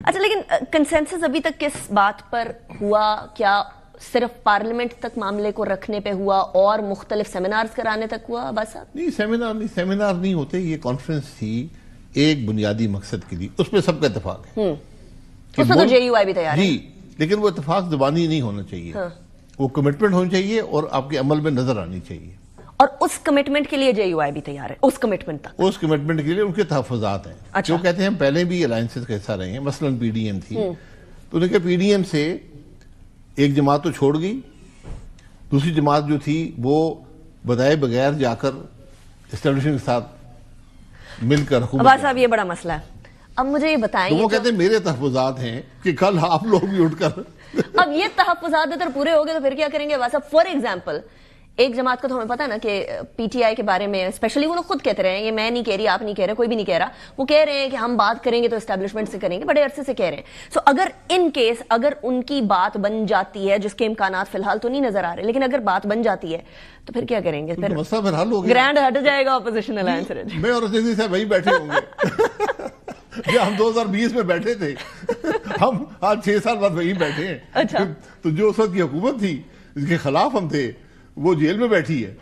اچھا لیکن کنسنسس ابھی تک کس بات پر ہوا؟ کیا صرف پارلیمنٹ تک معاملے کو رکھنے پہ ہوا اور مختلف سیمینارز کرانے تک ہوا عباس صاحب؟ نہیں سیمینار نہیں ہوتے، یہ کانفرنس تھی ایک بنیادی مقصد کے لیے، اس پہ سب کا اتفاق ہے۔ اس میں تو جے یو آئی بھی تیار ہے جی، لیکن وہ اتفاق زبانی نہیں ہونا چاہیے، وہ کمٹمنٹ ہونی چاہیے اور آپ کے عمل میں نظر آنی چاہیے۔ اور اس کمٹمنٹ کے لیے جے یو آئی بھی تیار ہے، اس کمٹمنٹ تک؟ اس کمٹمنٹ کے لیے ان کے تحفظات ہیں، جو کہتے ہیں ہم پہلے بھی الائنسز کا حصہ رہے ہیں، مثلا پی ڈی ایم تھی، تو انہوں نے کہا پی ڈی ایم سے ایک جماعت تو چھوڑ گئی، دوسری جماعت جو تھی وہ بتائے بغیر جا کر اسٹیبلشمنٹ کے ساتھ مل کر حکومت۔ عباس صاحب یہ بڑا مسئلہ ہے، اب مجھے یہ بتائیں، وہ کہتے ہیں میرے تحفظات ہیں کہ کل آپ لوگ بھی اٹھ کر اب یہ تحفظات اگر پورے ہو گئے تو پھر کیا کریں گے عباس صاحب؟ فار ایگزامپل ایک جماعت کا تو ہمیں پتا نا کہ پی ٹی آئی کے بارے میں اسپیشلی وہ لوگ خود کہتے رہے ہیں، یہ میں نہیں کہہ رہی، آپ نہیں کہہ رہے، کوئی بھی نہیں کہہ رہا، وہ کہہ رہے ہیں کہ ہم بات کریں گے تو اسٹیبلشمنٹ سے کریں گے، بڑے عرصے سے کہہ رہے ہیں۔ سو اگر ان کیس اگر ان کی بات بن جاتی ہے، جس کے امکانات فی الحال تو نہیں نظر آ رہے، لیکن اگر بات بن جاتی ہے تو پھر کیا کریں گے؟ پھر مسئلہ پھر حل ہو گیا، گرینڈ ہٹ جائے گا اپوزیشن الائنس۔ میں اور رشید صاحب وہی بیٹھے ہوں گے جو ہم 2020 میں بیٹھے تھے، ہم آج 6 سال بعد وہی بیٹھے ہیں۔ تو جو اس وقت کی حکومت تھی جس کے خلاف ہم تھے وہ جیل میں بیٹھی ہے،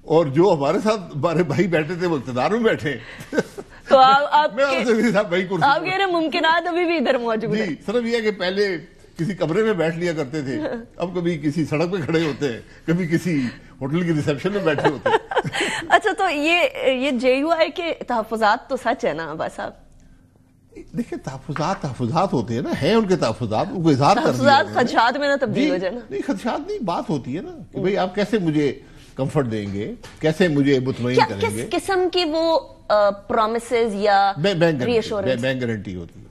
اور جو ہمارے ساتھ ہمارے بھائی بیٹھے تھے وہ اقتدار میں بیٹھے ہیں۔ تو آپ میں اور رشید صاحب وہی کرسی، آپ کہہ رہے ہیں ممکنات ابھی بھی ادھر موجود ہیں۔ جی، صرف یہ ہے کہ پہلے کسی کمرے میں بیٹھ لیا کرتے تھے، اب کبھی کسی سڑک پہ کھڑے ہوتے ہیں، کبھی کسی ہوٹل کی ریسپشن میں بیٹھے ہوتے ہیں۔ اچھا تو یہ جے یو آئی کے تحفظات تو سچ ہے نا عباس صاحب؟ دیکھیں تحفظات ہوتے ہیں نا، ہیں ان کے تحفظات، ان کو اظہار کر دیا تحفظات خدشات میں نہ تبدیل ہو جائے نا؟ نہیں، خدشات نہیں، بات ہوتی ہے نا کہ بھئی آپ کیسے مجھے کمفرٹ دیں گے، کیسے مجھے مطمئن کریں گے۔ کس قسم کی وہ پرومسز یا ری ایشورنس؟ بینک گارنٹی ہوتی ہے۔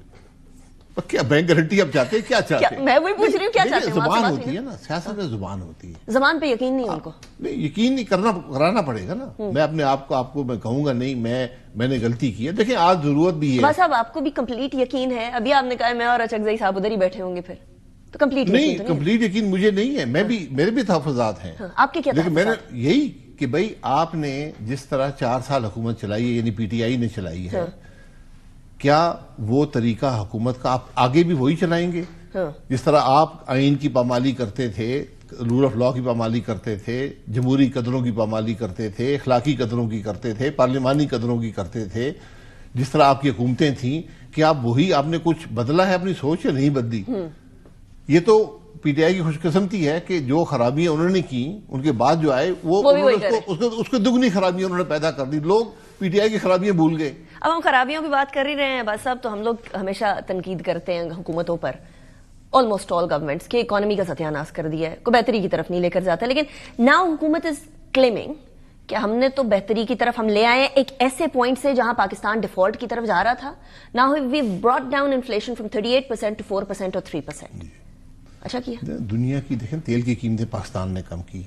کیا بینک گارنٹی آپ چاہتے ہیں؟ کیا چاہتے ہیں؟ میں وہی پوچھ رہی ہوں، کیا چاہتے ہیں؟ زبان ہوتی ہے نا، سیاست میں زبان ہوتی ہے، زبان پہ یقین نہیں ان کو؟ نہیں، یقین نہیں کرانا پڑے گا نا۔ میں اپنے آپ کو میں کہوں گا نہیں میں نے غلطی کی ہے۔ دیکھیں آج ضرورت بھی ہے۔ بس صاحب آپ کو بھی کمپلیٹ یقین ہے؟ ابھی آپ نے کہا میں اور اچکزئی صاحب ادھر ہی بیٹھے ہوں گے، پھر تو کمپلیٹ نہیں، کمپلیٹ یقین مجھے نہیں ہے، میرے بھی تحفظات ہیں۔ آپ کے کیا لیکن میں نے تحفظات؟ یہی کہ بھئی آپ نے جس طرح 4 سال حکومت چلائی ہے، یعنی پی ٹی آئی نے چلائی ہے، کیا وہ طریقہ حکومت کا آپ آگے بھی وہی چلائیں گے؟ جس طرح آپ آئین کی پامالی کرتے تھے، رول آف لا کی پامالی کرتے تھے، جمہوری قدروں کی پامالی کرتے تھے، اخلاقی قدروں کی کرتے تھے، پارلیمانی قدروں کی کرتے تھے، جس طرح آپ کی حکومتیں تھیں، کیا آپ نے کچھ بدلا ہے اپنی سوچ یا نہیں بدلی؟ یہ تو پی ٹی آئی کی خوش قسمتی ہے کہ جو خرابیاں انہوں نے کی، ان کے بعد جو آئے اس کو دگنی خرابیاں انہوں نے پیدا کر دی، لوگ پی ٹی آئی کی خرابیاں بھول گئے۔ اب ہم خرابیوں کی بات کر ہی رہے ہیں عباس صاحب، تو ہم لوگ ہمیشہ تنقید کرتے ہیں حکومتوں پر، آلموسٹ آل گورنمنٹس کے اکانومی کا ستیہ ناش کر دیا ہے، کوئی بہتری کی طرف نہیں لے کر جاتا، لیکن ناؤ حکومت از کلیمنگ کہ ہم نے تو بہتری کی طرف ہم لے آئے ہیں ایک ایسے پوائنٹ سے جہاں پاکستان ڈیفالٹ کی طرف جا رہا تھا۔ Now we brought down inflation from 38% to 4% اور 3%۔ اچھا کیا دنیا کی، دیکھیں تیل کی قیمتیں پاکستان نے کم کی،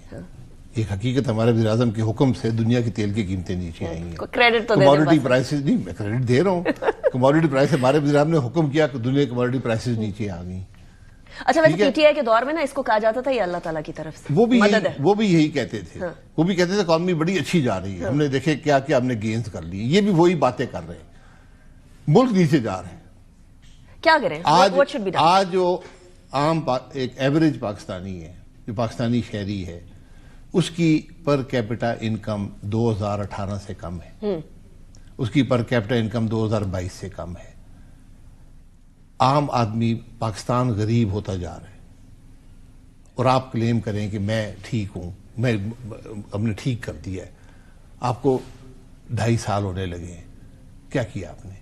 ایک حقیقت ہمارے وزیر اعظم کے حکم سے دنیا کی تیل کی قیمتیں نیچے آئی ہیں۔ کریڈٹ تو کموڈٹی پرائسز، نہیں میں کریڈٹ دے رہا ہوں، کموڈٹی پرائس ہمارے وزیر اعظم نے حکم کیا کہ دنیا کی کموڈٹی پرائسز نیچے آ گئی۔ اچھا ویسے پی ٹی آئی کے دور میں نا اس کو کہا جاتا تھا یہ اللہ تعالیٰ کی طرف سے مدد ہے، وہ بھی یہی کہتے تھے، وہ بھی کہتے تھے اکانومی بڑی اچھی جا رہی ہے، ہم نے دیکھے کیا ہم نے گینز کر لی، یہ بھی وہی باتیں کر رہے ہیں، ملک نیچے جا رہے ہیں۔ کیا کریں؟ آج جو عام ایک ایوریج پاکستانی ہے، جو پاکستانی شہری ہے، اس کی پر کیپٹا انکم 2018 سے کم ہے، اس کی پر کیپٹا انکم 2022 سے کم ہے۔ عام آدمی پاکستان غریب ہوتا جا رہا ہے، اور آپ کلیم کریں کہ میں ٹھیک ہوں، میں ہم نے ٹھیک کر دیا ہے۔ آپ کو 2.5 سال ہونے لگے ہیں، کیا کیا آپ نے؟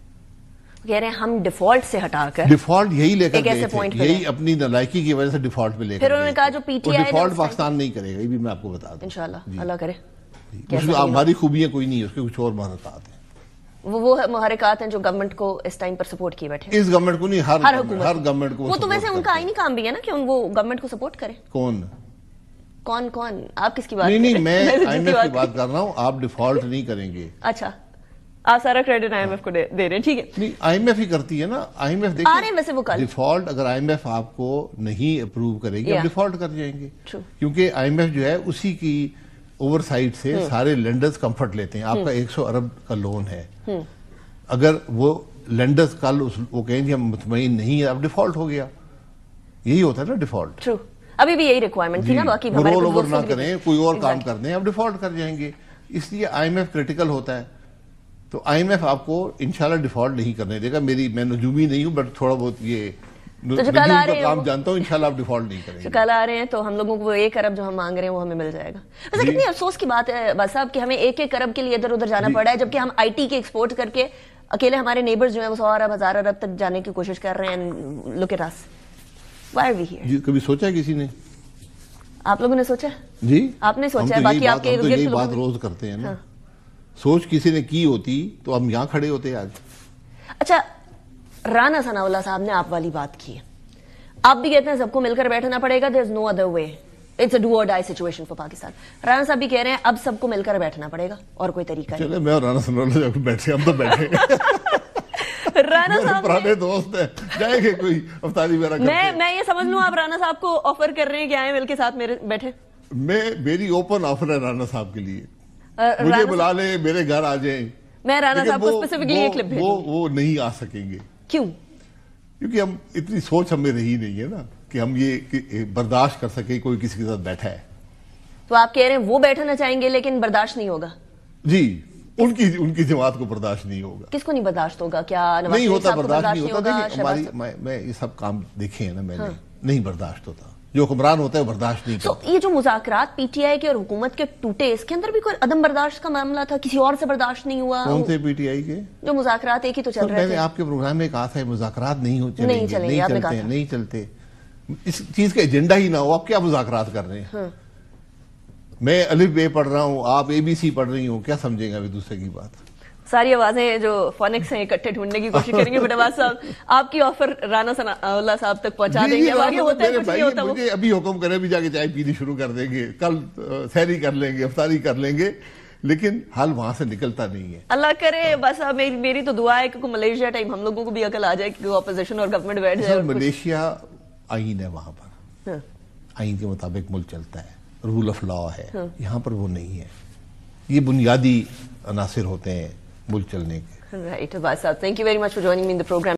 کہہ رہے ہیں ہم ڈیفالٹ سے ہٹا کر، ڈیفالٹ یہی لے کر گئے تھے، یہی اپنی نالائکی کی وجہ سے ڈیفالٹ پہ لے کر گئے، پھر انہوں نے کہا جو P T I default Pakistan نہیں کرے گا، یہ بھی میں آپ کو بتا دوں انشاءاللہ، اللہ کرے۔ ہماری خوبیاں کوئی نہیں ہے، اس کے کچھ اور محرکات ہیں، وہ محرکات ہیں جو گورنمنٹ کو اس ٹائم پر سپورٹ کیے بیٹھے ہیں۔ اس گورنمنٹ کو نہیں، ہر گورنمنٹ کو وہ تو ویسے ان کا آئینی کام بھی ہے نا کہ وہ گورنمنٹ کو سپورٹ کریں۔ کون آپ کس کی بات؟ نہیں، میں آئی ایم ایف کی بات کر رہا ہوں، آپ ڈیفالٹ نہیں کریں گے۔ اچھا آپ سارا کریڈٹ آئی ایم ایف کو دے رہے ہیں، ٹھیک ہے؟ نہیں، آئی ایم ایف ہی کرتی ہے نا، آئی ایم ایف دیکھیں ڈیفالٹ، اگر آئی ایم ایف آپ کو نہیں اپروو کرے گی آپ ڈیفالٹ کر جائیں گے، کیونکہ آئی ایم ایف جو ہے اسی کی اوور سائٹ سے سارے لینڈرز کمفرٹ لیتے ہیں۔ آپ کا 100 ارب کا لون ہے، اگر وہ لینڈرز کل وہ کہیں گے ہم مطمئن نہیں ہے، اب ڈیفالٹ ہو گیا. یہی ہوتا ہے نا ڈیفالٹ. ٹرو. ابھی بھی یہی ریکوائرمنٹ تھی نا. باقی رول اوور نہ کریں، کوئی اور کام کر دیں، اب ڈیفالٹ کر جائیں گے. اس لیے آئی ایم ایف کریٹیکل ہوتا ہے. تو آئی ایم ایف آپ کو انشاءاللہ ڈیفالٹ نہیں کرنے دے گا. میں نجومی نہیں ہوں، بٹ تھوڑا بہت یہ کام جانتا ہوں. انشاءاللہ آپ ڈیفالٹ نہیں کریں گے. کل آ رہے ہیں تو ہم لوگوں کو وہ 1 ارب جو ہم مانگ رہے ہیں وہ ہمیں مل جائے گا. ویسے کتنی افسوس کی بات ہے بس صاحب کہ ہمیں 1 ارب کے لیے ادھر ادھر جانا پڑا ہے، جبکہ ہم آئی ٹی کے ایکسپورٹ کر کے اکیلے ہمارے نیبرز جو ہیں وہ 100 ارب 1000 ارب تک جانے کی کوشش کر رہے ہیں. Look at us. Why are we here? کبھی سوچا ہے کسی نے؟ آپ لوگوں نے سوچا؟ جی آپ نے سوچا ہے؟ باقی آپ کے یہی بات روز کرتے ہیں نا. سوچ کسی نے کی ہوتی تو ہم یہاں کھڑے ہوتے آج. اچھا، رانا ثناء اللہ صاحب نے آپ والی بات کی ہے. آپ بھی کہتے ہیں سب کو مل کر بیٹھنا پڑے گا. there is no other way. it's a do or die situation for Pakistan. Rana صاحب بھی کہہ رہے ہیں اب سب کو مل کر بیٹھنا پڑے گا اور کوئی طریقہ نہیں. چلے میں اور رانا ثناء اللہ جب بیٹھے ہم تو بیٹھے. رانا صاحب پرانے دوست ہیں، جائیں گے کوئی افطاری وغیرہ کرتے. میں یہ سمجھ لوں آپ رانا صاحب کو آفر کر رہے ہیں کہ آئیں مل کے ساتھ میرے بیٹھے. میری اوپن آفر ہے رانا صاحب کے لیے. مجھے بلا لیں، میرے گھر آ جائیں. میں رانا صاحب کو اسپیسیفکلی ایک کلپ بھیجوں. وہ نہیں آ سکیں گے. کیوں؟ کیونکہ ہم اتنی سوچ ہمیں رہی نہیں ہے نا کہ ہم یہ برداشت کر سکیں کوئی کسی کے ساتھ بیٹھا ہے. تو آپ کہہ رہے ہیں وہ بیٹھنا چاہیں گے لیکن برداشت نہیں ہوگا. جی، ان کی جماعت کو برداشت نہیں ہوگا. کس کو نہیں برداشت ہوگا؟ کیا نہیں ہوتا؟ برداشت نہیں ہوتا. دیکھیے ہماری میں یہ سب کام دیکھے ہیں نا میں نے، نہیں برداشت ہوتا. جو حکمران ہوتا ہے برداشت نہیں کرتا. یہ جو مذاکرات پی ٹی آئی کے اور حکومت کے ٹوٹے، اس کے اندر بھی کوئی عدم برداشت کا معاملہ تھا؟ کسی اور سے برداشت نہیں ہوا؟ کون سے پی ٹی آئی کے؟ جو مذاکرات ایک ہی تو چل رہے تھے. میں نے آپ کے پروگرام میں کہا تھا مذاکرات نہیں چلتے. اس چیز کا ایجنڈا ہی نہ ہو، آپ کیا مذاکرات کر رہے ہیں؟ میں الف بے پڑھ رہا ہوں، آپ اے بی سی پڑھ رہی ہوں، کیا سمجھیں گا ابھی دوسرے کی بات؟ ساری آوازیں جو فونکس ہیں اکٹھے ڈھونڈنے کی کوشش کریں گے. بٹ عباس صاحب آپ کی آفر رانا ثناء اللہ صاحب تک پہنچا دیں گے. آگے ہوتا ہے کچھ نہیں ہوتا. مجھے ابھی حکم کرے بھی جا کے چائے پینی شروع کر دیں گے، کل سحری کر لیں گے، افطاری کر لیں گے، لیکن حال وہاں سے نکلتا نہیں ہے. اللہ کرے. بس اب میری تو دعا ہے کہ ملیشیا ٹائم ہم لوگوں کو بھی عقل آ جائے کہ اپوزیشن اور گورنمنٹ بیٹھ جائے. ملیشیا آئین ہے وہاں پر، آئین کے مطابق ملک چلتا ہے، رول آف لا ہے. یہاں پر وہ نہیں ہے. یہ بنیادی عناصر ہوتے ہیں ملک چلنے کے. Right, Abbas Saab. Thank you very much for joining me in the program.